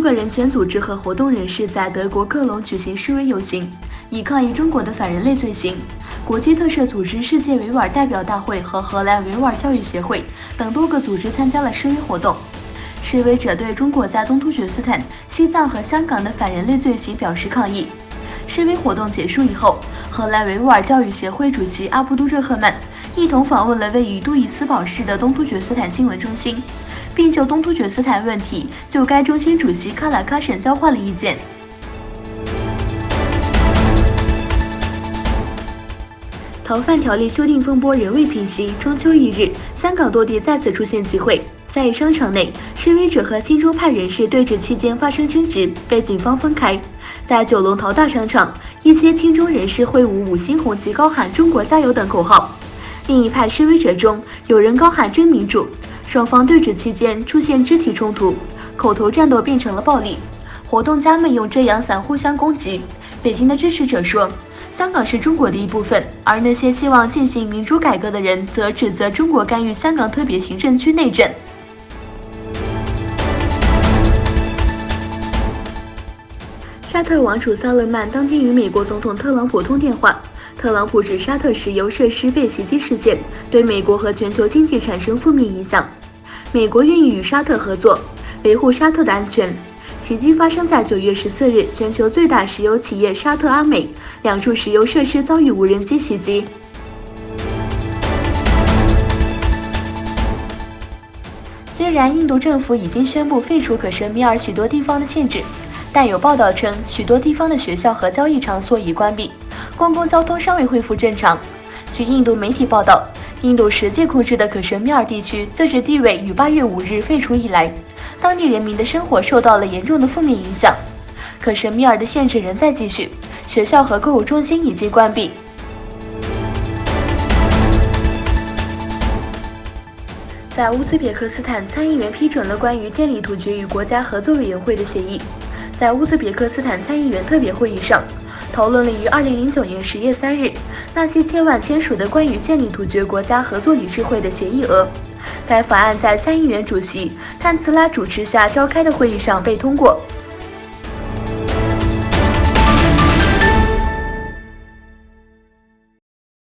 个人权组织和活动人士在德国科隆举行示威游行，以抗议中国的反人类罪行。国际特赦组织世界维吾尔代表大会和荷兰维吾尔教育协会等多个组织参加了示威活动。示威者对中国在东突厥斯坦、西藏和香港的反人类罪行表示抗议。示威活动结束以后，荷兰维吾尔教育协会主席阿布都热赫曼一同访问了位于杜伊斯堡市的东突厥斯坦新闻中心，并就东突厥斯坦问题就该中心主席卡拉卡什交换了意见。逃犯条例修订风波仍未平息，中秋一日，香港多地再次出现集会。在商场内，示威者和亲中派人士对峙期间发生争执，被警方分开。在九龙淘大商场，一些亲中人士挥舞5星红旗，高喊"中国加油"等口号。另一派示威者中，有人高喊"真民主"。双方对峙期间出现肢体冲突，口头战斗变成了暴力。活动家们用遮阳伞互相攻击。北京的支持者说，香港是中国的一部分，而那些希望进行民主改革的人则指责中国干预香港特别行政区内政。沙特王储萨勒曼当天与美国总统特朗普通电话，特朗普指沙特石油设施被袭击事件对美国和全球经济产生负面影响，美国愿意与沙特合作，维护沙特的安全。袭击发生在9月14日，全球最大石油企业沙特阿美2处石油设施遭遇无人机袭击。虽然印度政府已经宣布废除可什米尔许多地方的限制，但有报道称，许多地方的学校和交易场所已关闭，公共交通尚未恢复正常。据印度媒体报道，印度实际控制的可什米尔地区自治地位于8月5日废除以来，当地人民的生活受到了严重的负面影响。可什米尔的限制仍在继续，学校和购物中心已经关闭。在乌兹别克斯坦，参议员批准了关于建立突厥与国家合作委员会的协议。在乌兹别克斯坦参议员特别会议上，讨论了于2009年10月3日纳西切万签署的关于建立突厥国家合作理事会的协议额。该法案在参议员主席探茨拉主持下召开的会议上被通过。